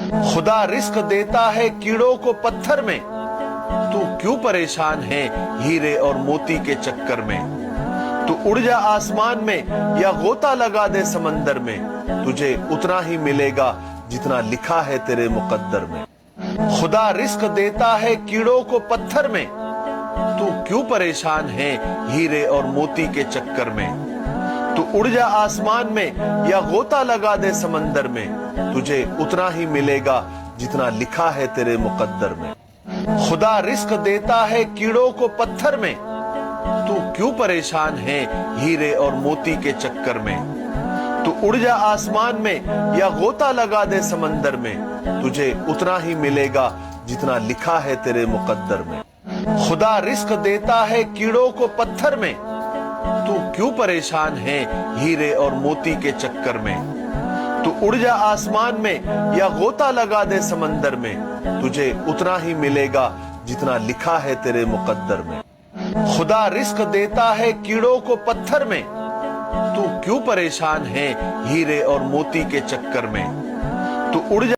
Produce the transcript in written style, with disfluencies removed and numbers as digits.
खुदा रिस्क देता है कीड़ों को पत्थर में, तू क्यों परेशान है हीरे और मोती के चक्कर में। तू उड़ जा आसमान में या गोता लगा दे समंदर में, तुझे उतना ही मिलेगा जितना लिखा है तेरे मुकद्दर में। खुदा रिस्क देता है कीड़ों को पत्थर में, तू क्यों परेशान है हीरे और मोती के चक्कर में। तू उड़ जा आसमान में या गोता लगा दे समंदर में, तुझे उतना ही मिलेगा जितना लिखा है तेरे मुकद्दर में। खुदा रिस्क देता है कीड़ों को पत्थर में, तू क्यों परेशान है हीरे और मोती के चक्कर में। तू उड़ जा आसमान में या गोता लगा दे समंदर में, तुझे उतना ही मिलेगा जितना लिखा है तेरे मुकद्दर में। खुदा रिस्क देता है कीड़ों को पत्थर में, तू क्यों परेशान है हीरे और मोती के चक्कर में। तू उड़ जा आसमान में या गोता लगा दे समंदर में, तुझे उतना ही मिलेगा जितना लिखा है तेरे मुकद्दर में। खुदा रिस्क देता है कीड़ों को पत्थर में, तू क्यों परेशान है हीरे और मोती के चक्कर में। तू उड़ जा